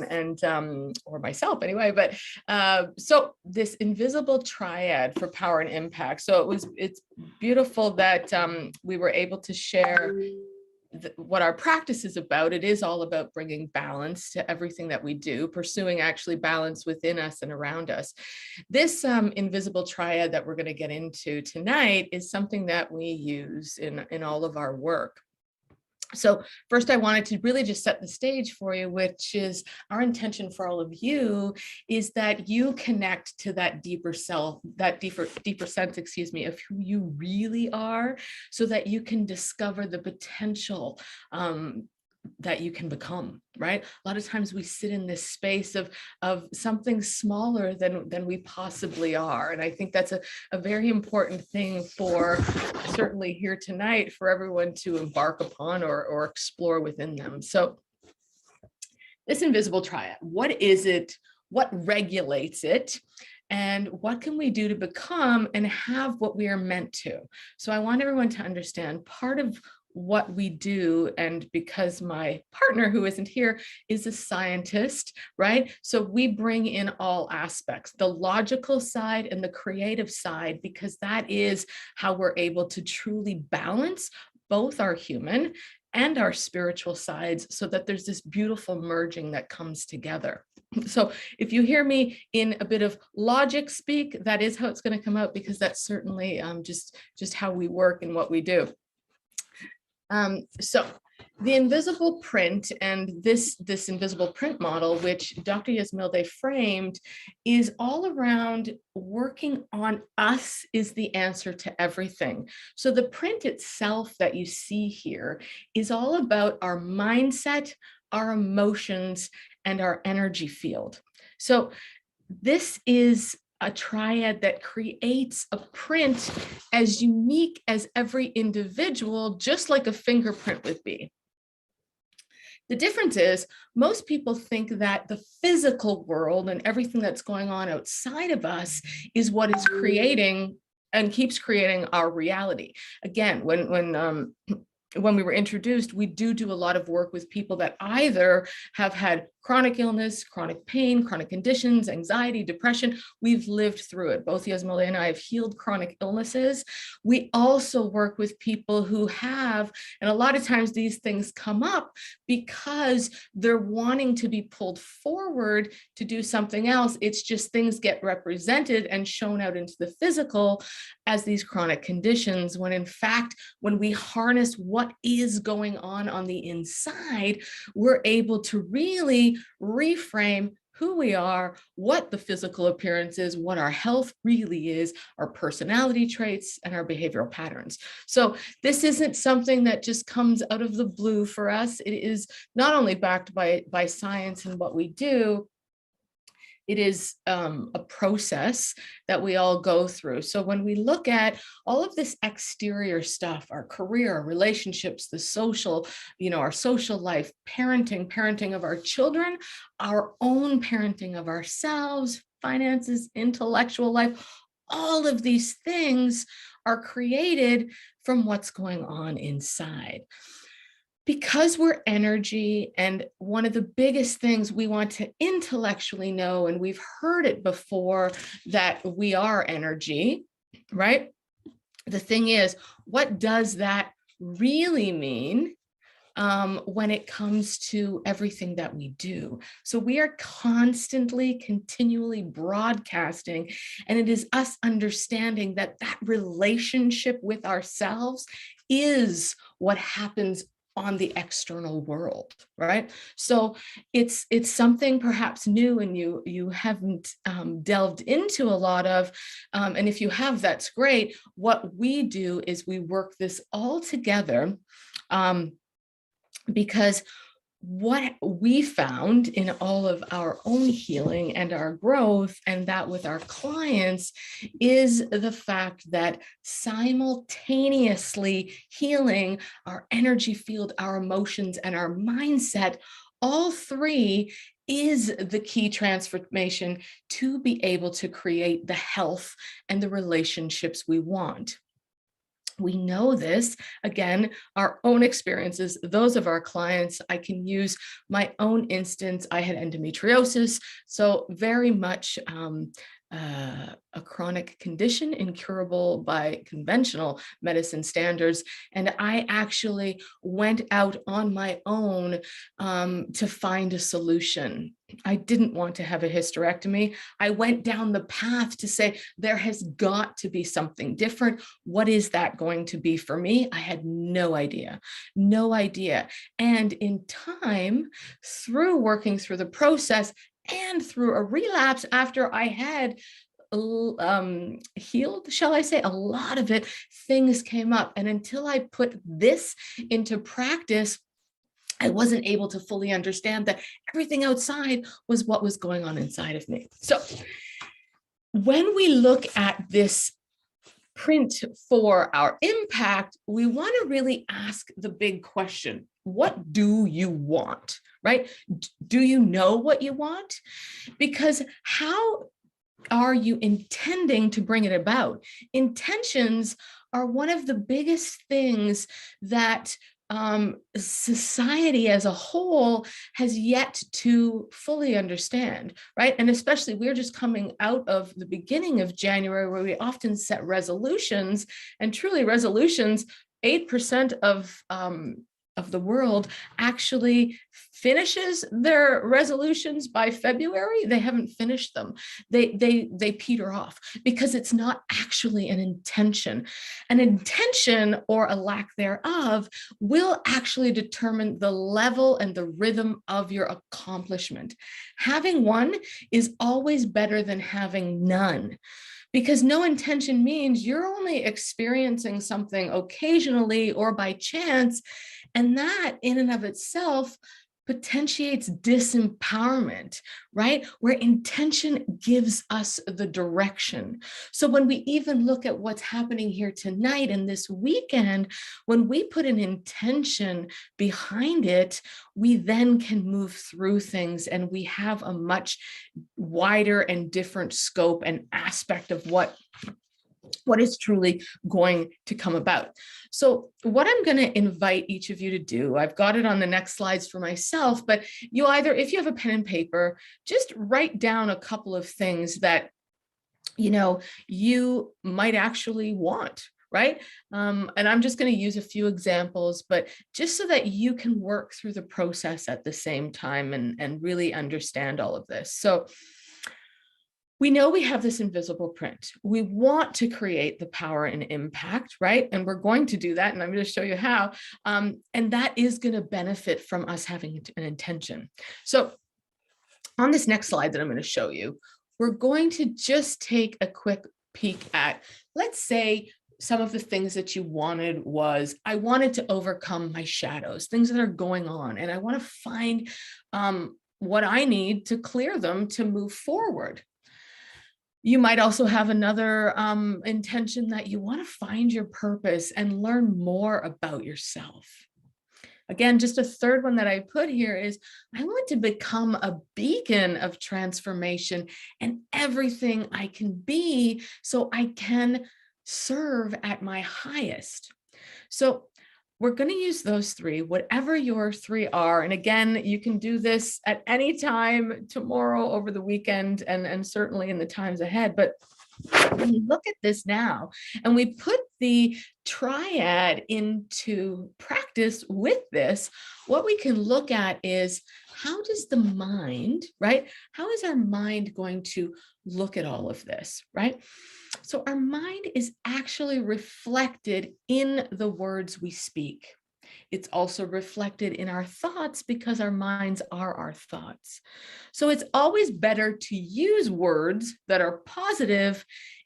and or myself anyway, but so this invisible triad for power and impact. So it's beautiful that we were able to share what our practice is about. It is all about bringing balance to everything that we do, pursuing actually balance within us and around us. This invisible triad that we're going to get into tonight is something that we use in all of our work. So first, I wanted to really just set the stage for you, which is our intention for all of you, is that you connect to that deeper self, that deeper sense, excuse me, of who you really are, so that you can discover the potential that you can become, right? A lot of times we sit in this space of something smaller than we possibly are. And I think that's a very important thing for certainly here tonight for everyone to embark upon or explore within them. So this invisible triad, what is it? What regulates it? And what can we do to become and have what we are meant to? So I want everyone to understand part of what we do, and because my partner, who isn't here, is a scientist, right? So we bring in all aspects, the logical side and the creative side, because that is how we're able to truly balance both our human and our spiritual sides, so that there's this beautiful merging that comes together. So if you hear me in a bit of logic speak, that is how it's going to come out, because that's certainly just how we work and what we do. So the invisible print, and this invisible print model, which Dr. Yasmilde framed, is all around working on us is the answer to everything. So the print itself that you see here is all about our mindset, our emotions, and our energy field. So this is a triad that creates a print as unique as every individual, just like a fingerprint would be. The difference is most people think that the physical world and everything that's going on outside of us is what is creating and keeps creating our reality. Again, when we were introduced, we do a lot of work with people that either have had chronic illness, chronic pain, chronic conditions, anxiety, depression. We've lived through it. Both Yasmilde and I have healed chronic illnesses. We also work with people who have, and a lot of times these things come up because they're wanting to be pulled forward to do something else. It's just things get represented and shown out into the physical as these chronic conditions, when in fact, when we harness what is going on the inside, we're able to really reframe who we are, what the physical appearance is, what our health really is, our personality traits, and our behavioral patterns. So this isn't something that just comes out of the blue for us. It is not only backed by science and what we do, it is a process that we all go through. So when we look at all of this exterior stuff, our career, our relationships, the social, our social life, parenting of our children, our own parenting of ourselves, finances, intellectual life, all of these things are created from what's going on inside. Because we're energy, and one of the biggest things we want to intellectually know, and we've heard it before, that we are energy, right? The thing is, what does that really mean when it comes to everything that we do? So we are constantly, continually broadcasting, and it is us understanding that relationship with ourselves is what happens on the external world, right? So it's something perhaps new, and you haven't delved into a lot of, and if you have, that's great. What we do is we work this all together, because what we found in all of our own healing and our growth, and that with our clients, is the fact that simultaneously healing our energy field, our emotions, and our mindset, all three is the key transformation to be able to create the health and the relationships we want. We know this, again, our own experiences, those of our clients. I can use my own instance. I had endometriosis, so very much a chronic condition, incurable by conventional medicine standards. And I actually went out on my own to find a solution. I didn't want to have a hysterectomy. I went down the path to say, there has got to be something different. What is that going to be for me? I had no idea, no idea. And in time, through working through the process and through a relapse after I had healed, shall I say, a lot of it, things came up. And until I put this into practice, I wasn't able to fully understand that everything outside was what was going on inside of me. So when we look at this print for our impact, we want to really ask the big question: what do you want, right? Do you know what you want? Because how are you intending to bring it about? Intentions are one of the biggest things that society as a whole has yet to fully understand, right? And especially we're just coming out of the beginning of January, where we often set resolutions, and truly resolutions, 8% of the world actually finishes their resolutions by February. They haven't finished them. They peter off because it's not actually an intention. An intention, or a lack thereof, will actually determine the level and the rhythm of your accomplishment. Having one is always better than having none, because no intention means you're only experiencing something occasionally or by chance. And that in and of itself potentiates disempowerment, right? Where intention gives us the direction. So when we even look at what's happening here tonight and this weekend, when we put an intention behind it, we then can move through things, and we have a much wider and different scope and aspect of what is truly going to come about. So what I'm going to invite each of you to do, I've got it on the next slides for myself, but you either, if you have a pen and paper, just write down a couple of things that, you know, you might actually want, right? And I'm just going to use a few examples, but just so that you can work through the process at the same time and really understand all of this. So we know we have this invisible print. We want to create the power and impact, right? And we're going to do that, and I'm going to show you how. And that is going to benefit from us having an intention. So on this next slide that I'm going to show you, we're going to just take a quick peek at, let's say, some of the things that you wanted was, I wanted to overcome my shadows, things that are going on, and I want to find what I need to clear them to move forward. You might also have another intention that you want to find your purpose and learn more about yourself. Again, just a third one that I put here is, I want to become a beacon of transformation and everything I can be so I can serve at my highest. So we're going to use those three, whatever your three are. And again, you can do this at any time, tomorrow, over the weekend, and certainly in the times ahead. But when you look at this now, and we put the triad into practice with this, what we can look at is, how does the mind, right? How is our mind going to look at all of this, right? So our mind is actually reflected in the words we speak. It's also reflected in our thoughts, because our minds are our thoughts. So it's always better to use words that are positive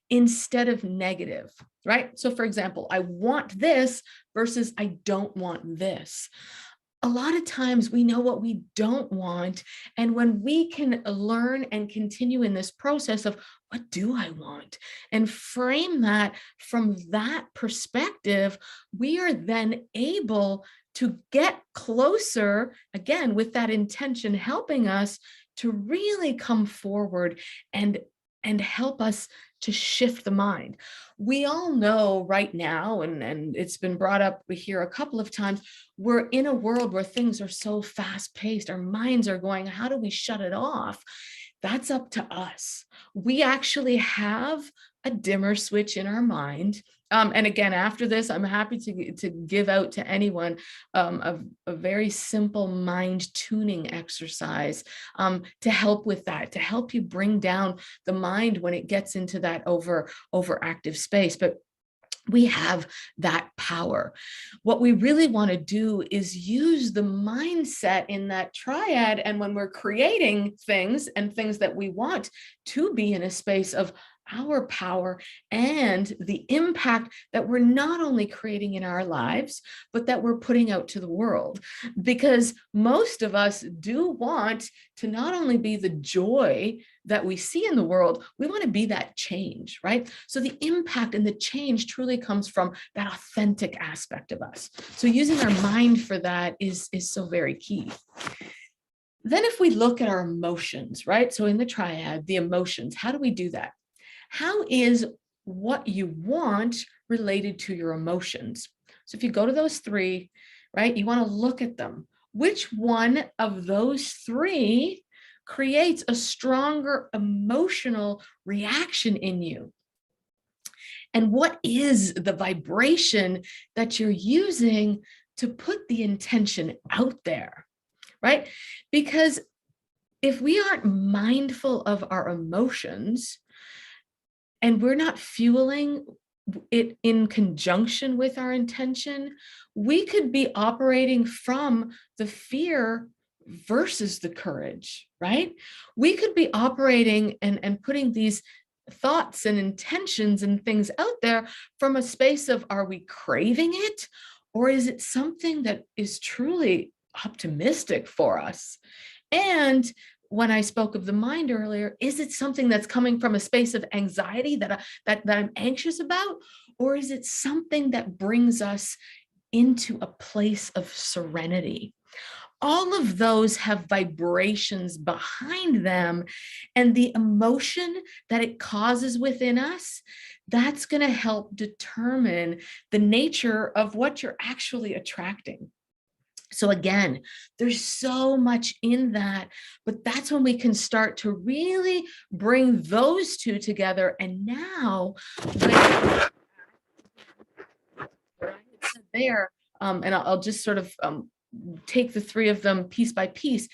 instead of negative, right? So for example, I want this versus I don't want this. A lot of times we know what we don't want. And when we can learn and continue in this process of, what do I want? And frame that from that perspective, we are then able to get closer, again, with that intention helping us to really come forward and and help us to shift the mind. We all know right now, and it's been brought up here a couple of times, we're in a world where things are so fast paced, our minds are going, how do we shut it off? That's up to us. We actually have a dimmer switch in our mind. And again, after this, I'm happy to give out to anyone a very simple mind tuning exercise to help with that, to help you bring down the mind when it gets into that overactive space. But we have that power. What we really want to do is use the mindset in that triad. And when we're creating things and things that we want to be in a space of our power and the impact that we're not only creating in our lives, but that we're putting out to the world. Because most of us do want to not only be the joy that we see in the world, we want to be that change, right? So the impact and the change truly comes from that authentic aspect of us. So using our mind for that is so very key. Then if we look at our emotions, right? So in the triad, the emotions, how do we do that? How is what you want related to your emotions? So if you go to those three, right, you want to look at them. Which one of those three creates a stronger emotional reaction in you? And what is the vibration that you're using to put the intention out there, right? Because if we aren't mindful of our emotions, and we're not fueling it in conjunction with our intention, we could be operating from the fear versus the courage, right? We could be operating and putting these thoughts and intentions and things out there from a space of, are we craving it? Or is it something that is truly optimistic for us? And when I spoke of the mind earlier, is it something that's coming from a space of anxiety that I'm anxious about? Or is it something that brings us into a place of serenity? All of those have vibrations behind them, and the emotion that it causes within us, that's going to help determine the nature of what you're actually attracting. So again, there's so much in that, but that's when we can start to really bring those two together. And now, there, and I'll just sort of take the three of them piece by piece.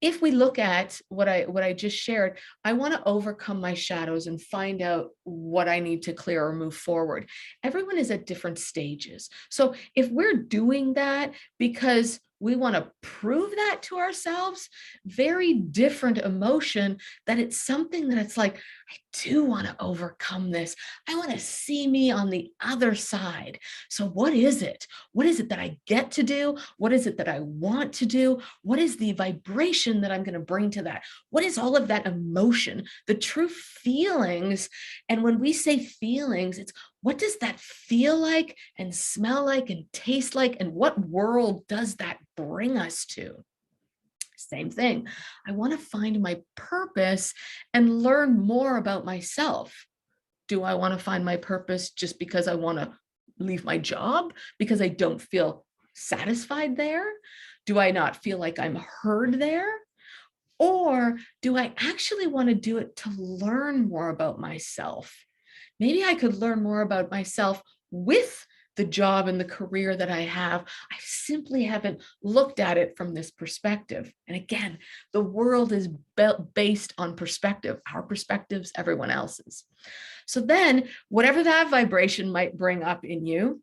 If we look at what I just shared, I want to overcome my shadows and find out what I need to clear or move forward. Everyone is at different stages. So if we're doing that because we want to prove that to ourselves, very different emotion, that it's something that it's like, I do want to overcome this. I want to see me on the other side. So what is it? What is it that I get to do? What is it that I want to do? What is the vibration that I'm going to bring to that? What is all of that emotion, the true feelings? And when we say feelings, it's what does that feel like and smell like and taste like? And what world does that bring us to? Same thing. I want to find my purpose and learn more about myself. Do I want to find my purpose just because I want to leave my job because I don't feel satisfied there? Do I not feel like I'm heard there? Or do I actually want to do it to learn more about myself? Maybe I could learn more about myself with the job and the career that I have. I simply haven't looked at it from this perspective. And again, the world is based on perspective, our perspectives, everyone else's. So then whatever that vibration might bring up in you,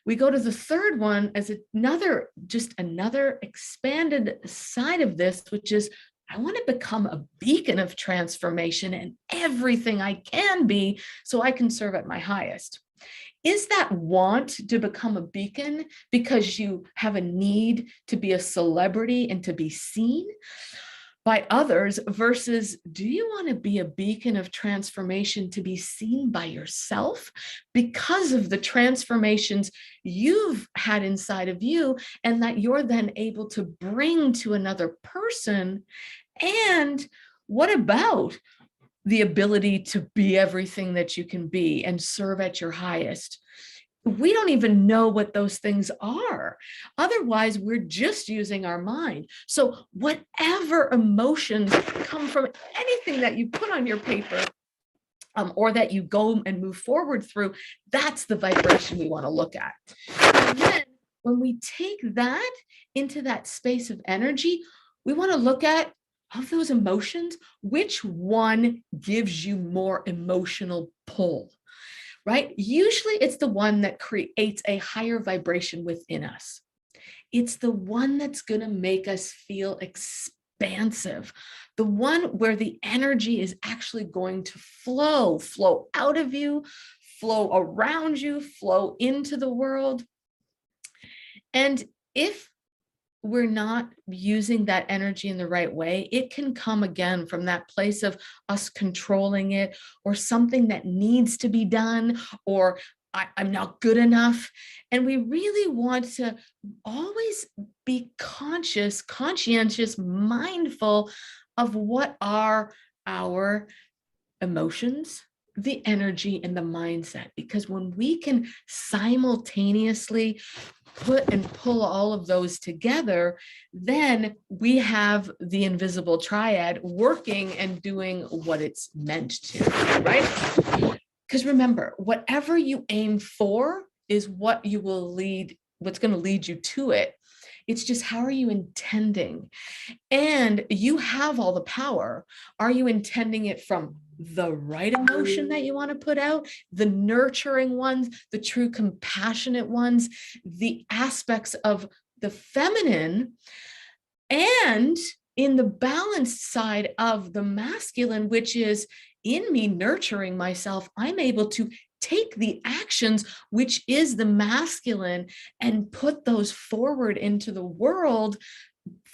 we go to the third one as another expanded side of this, which is I want to become a beacon of transformation and everything I can be so I can serve at my highest. Is that want to become a beacon because you have a need to be a celebrity and to be seen by others, versus do you want to be a beacon of transformation to be seen by yourself because of the transformations you've had inside of you and that you're then able to bring to another person? And what about the ability to be everything that you can be and serve at your highest. We don't even know what those things are. Otherwise, we're just using our mind. So whatever emotions come from anything that you put on your paper, or that you go and move forward through, that's the vibration we want to look at. And then when we take that into that space of energy, we want to look at, of those emotions, which one gives you more emotional pull, right? Usually it's the one that creates a higher vibration within us. It's the one that's going to make us feel expansive, the one where the energy is actually going to flow out of you, flow around you, flow into the world. And if we're not using that energy in the right way, it can come again from that place of us controlling it, or something that needs to be done, or I'm not good enough. And we really want to always be conscientious, mindful of what are our emotions, the energy, and the mindset. Because when we can simultaneously put and pull all of those together, then we have the invisible triad working and doing what it's meant to, right? Because remember, whatever you aim for is what you will lead, what's going to lead you to it. It's just, how are you intending? And you have all the power. Are you intending it from the right emotion that you want to put out, the nurturing ones, the true compassionate ones, the aspects of the feminine, and in the balanced side of the masculine, which is in me nurturing myself, I'm able to take the actions, which is the masculine, and put those forward into the world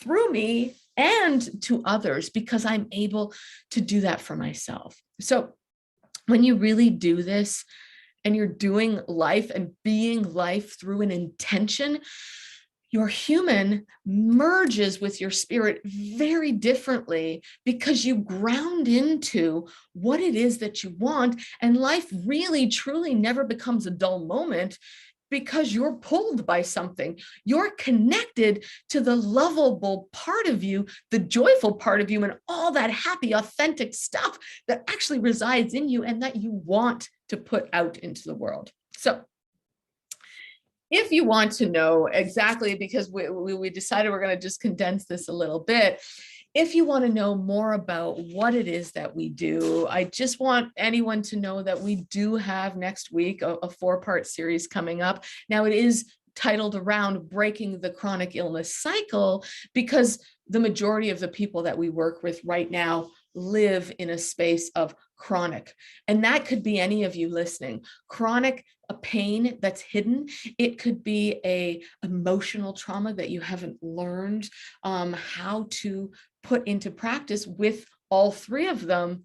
through me and to others, because I'm able to do that for myself. So when you really do this and you're doing life and being life through an intention, your human merges with your spirit very differently, because you ground into what it is that you want. And life really, truly never becomes a dull moment, because you're pulled by something. You're connected to the lovable part of you, the joyful part of you, and all that happy, authentic stuff that actually resides in you and that you want to put out into the world. So if you want to know exactly, because we decided we're going to just condense this a little bit, if you want to know more about what it is that we do, I just want anyone to know that we do have next week a 4-part series coming up. Now, it is titled around breaking the chronic illness cycle, because the majority of the people that we work with right now live in a space of chronic. And that could be any of you listening. Chronic, a pain that's hidden. It could be a emotional trauma that you haven't learned how to put into practice with all 3 of them.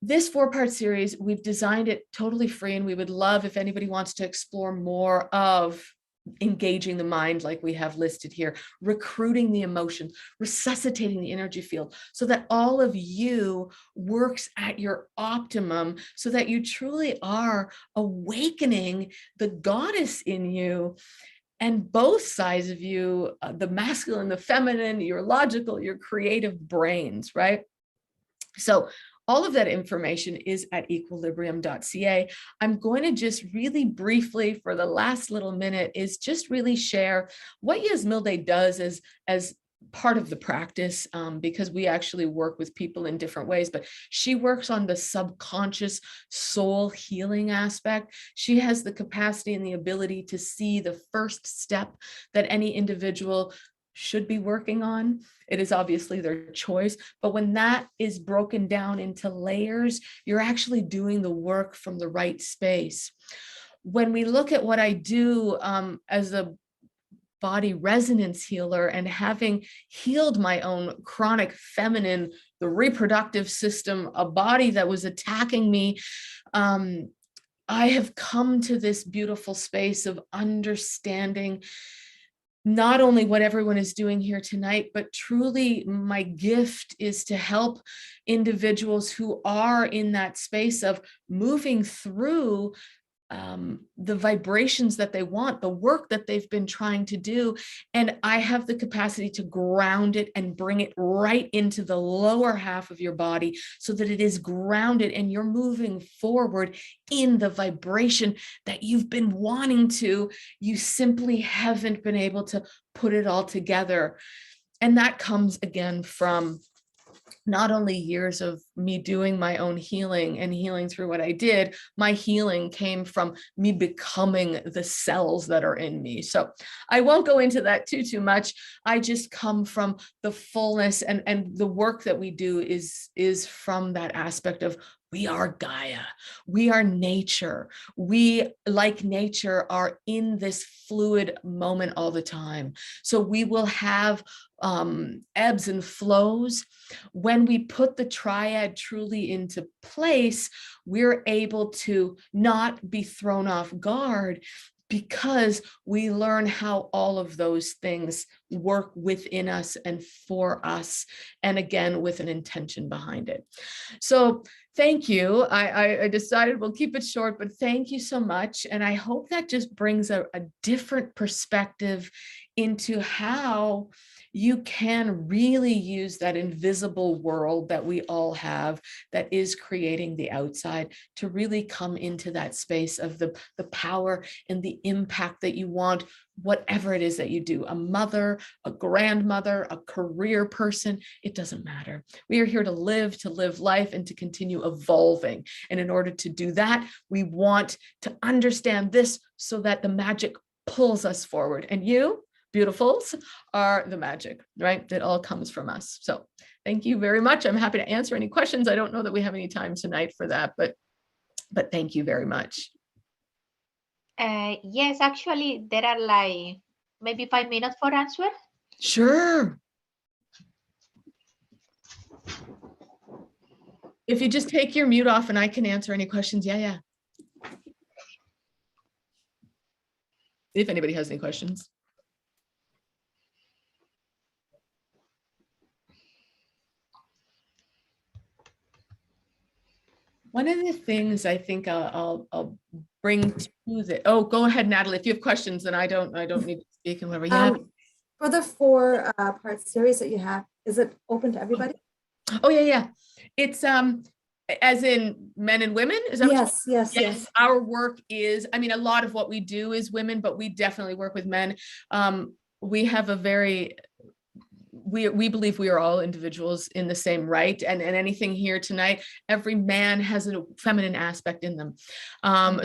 This 4-part series, we've designed it totally free, and we would love if anybody wants to explore more of engaging the mind, like we have listed here, recruiting the emotions, resuscitating the energy field, so that all of you works at your optimum, so that you truly are awakening the goddess in you. And both sides of you, the masculine, the feminine, your logical, your creative brains, right? So all of that information is at equilibrium.ca. I'm going to just really briefly, for the last little minute, is just really share what Yasmilde does as part of the practice, because we actually work with people in different ways, but she works on the subconscious soul healing aspect. She has the capacity and the ability to see the first step that any individual should be working on. It is obviously their choice, but when that is broken down into layers, you're actually doing the work from the right space. When we look at what I do as a body resonance healer, and having healed my own chronic feminine, the reproductive system, a body that was attacking me, I have come to this beautiful space of understanding not only what everyone is doing here tonight, but truly my gift is to help individuals who are in that space of moving through the vibrations that they want, the work that they've been trying to do. And I have the capacity to ground it and bring it right into the lower half of your body so that it is grounded and you're moving forward in the vibration that you've been wanting to. You simply haven't been able to put it all together. And that comes again from not only years of me doing my own healing and healing through what I did, my healing came from me becoming the cells that are in me. So I won't go into that too much. I just come from the fullness, and the work that we do is from that aspect of we are Gaia, we are nature. We, like nature, are in this fluid moment all the time. So we will have ebbs and flows. When we put the triad truly into place, we're able to not be thrown off guard because we learn how all of those things work within us and for us, and again, with an intention behind it. So thank you. I decided we'll keep it short, but thank you so much. And I hope that just brings a different perspective into how you can really use that invisible world that we all have that is creating the outside to really come into that space of the power and the impact that you want, whatever it is that you do, a mother, a grandmother, a career person, it doesn't matter. We are here to live life and to continue evolving. And in order to do that, we want to understand this so that the magic pulls us forward. And you, beautifuls, are the magic, right? It all comes from us. So thank you very much. I'm happy to answer any questions. I don't know that we have any time tonight for that, but thank you very much. Yes, actually, there are like maybe 5 minutes for answer. Sure. If you just take your mute off and I can answer any questions. Yeah. If anybody has any questions. One of the things I think I'll bring to the, oh, go ahead, Natalie. If you have questions, then I don't need to speak and whatever. Yeah. For the 4-part series that you have, is it open to everybody? Oh yeah. It's as in men and women? Is that yes. Our work is, I mean, a lot of what we do is women, but we definitely work with men. We have a very, we believe we are all individuals in the same right, and anything here tonight, every man has a feminine aspect in them.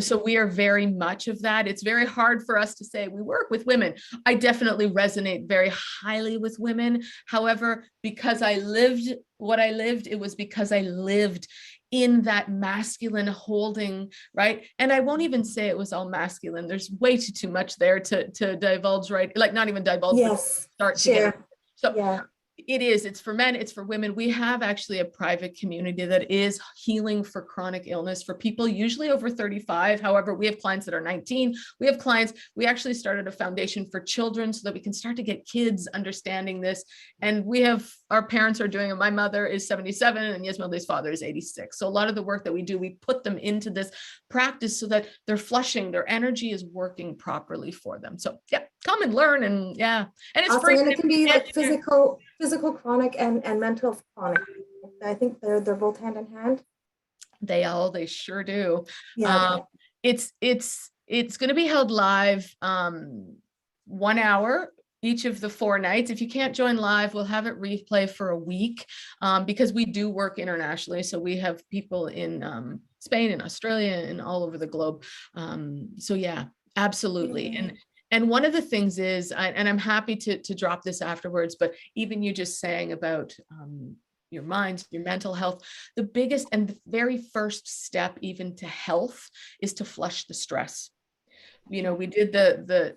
So we are very much of that. It's very hard for us to say we work with women. I definitely resonate very highly with women. However, because I lived what I lived, it was because I lived in that masculine holding, right? And I won't even say it was all masculine. There's way too much there to divulge, right? Like not even divulge, yes, but start share. to get. So yeah. It's for men, it's for women. We have actually a private community that is healing for chronic illness for people usually over 35. However, we have clients that are 19. We have clients, we actually started a foundation for children so that we can start to get kids understanding this. And we have, our parents are doing it. My mother is 77 and Yasmilde's father is 86. So a lot of the work that we do, we put them into this practice so that they're flushing, their energy is working properly for them. So yeah, come and learn. And yeah, and it's awesome. free. And it can be like physical chronic and mental chronic. I think they're both hand in hand. They sure do. Yeah. It's going to be held live 1 hour each of the 4 nights. If you can't join live, we'll have it replay for a week because we do work internationally. So we have people in Spain and Australia and all over the globe. So yeah, absolutely. And one of the things is, and I'm happy to drop this afterwards, but even you just saying about your mind, your mental health, the biggest and the very first step even to health is to flush the stress. You know, we did the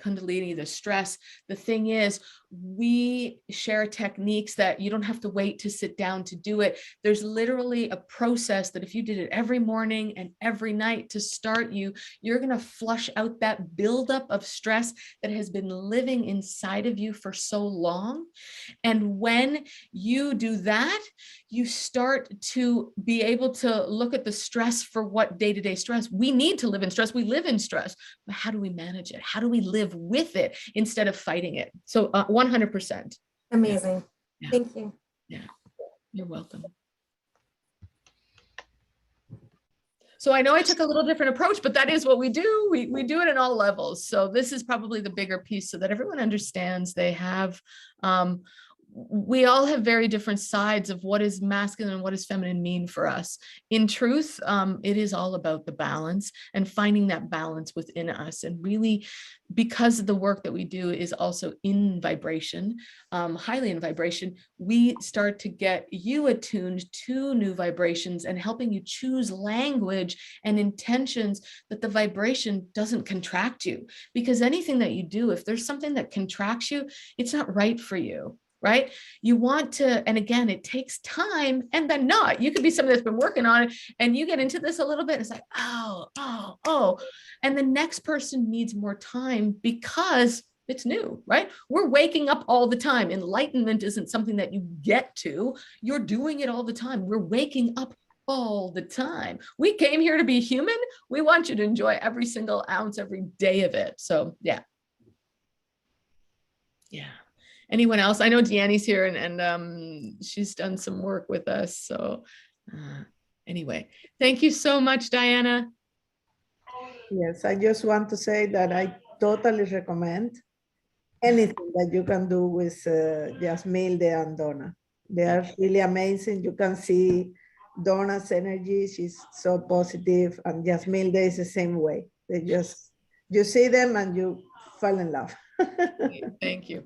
Kundalini, the stress. The thing is, we share techniques that you don't have to wait to sit down to do it. There's literally a process that if you did it every morning and every night to start you're going to flush out that buildup of stress that has been living inside of you for so long. And when you do that, you start to be able to look at the stress for what day-to-day stress. We need to live in stress. We live in stress. But how do we manage it? How do we live with it instead of fighting it? So 100%. Amazing. Yeah. Thank you. Yeah, you're welcome. So I know I took a little different approach, but that is what we do. We do it in all levels. So this is probably the bigger piece so that everyone understands they have, we all have very different sides of what is masculine and what is feminine mean for us. In truth, it is all about the balance and finding that balance within us. And really, because the work that we do is also in vibration, highly in vibration, we start to get you attuned to new vibrations and helping you choose language and intentions that the vibration doesn't contract you. Because anything that you do, if there's something that contracts you, it's not right for you. Right? You want to, and again, it takes time and then not. You could be somebody that's been working on it and you get into this a little bit. And it's like, oh. And the next person needs more time because it's new, right? We're waking up all the time. Enlightenment isn't something that you get to. You're doing it all the time. We're waking up all the time. We came here to be human. We want you to enjoy every single ounce, every day of it. So yeah. Yeah. Anyone else? I know Deanne's here and she's done some work with us. So anyway, thank you so much, Diana. Yes, I just want to say that I totally recommend anything that you can do with Yasmilde and Donna. They are really amazing. You can see Donna's energy. She's so positive, and Yasmilde is the same way. They just, you see them and you fall in love. Thank you.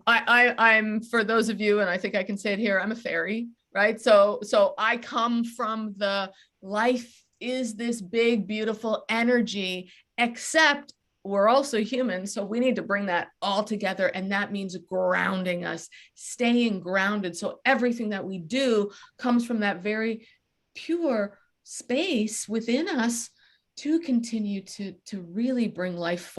I'm, for those of you, and I think I can say it here, I'm a fairy, right? So I come from the life is this big, beautiful energy, except we're also human. So we need to bring that all together. And that means grounding us, staying grounded. So everything that we do comes from that very pure space within us to continue to really bring life forward.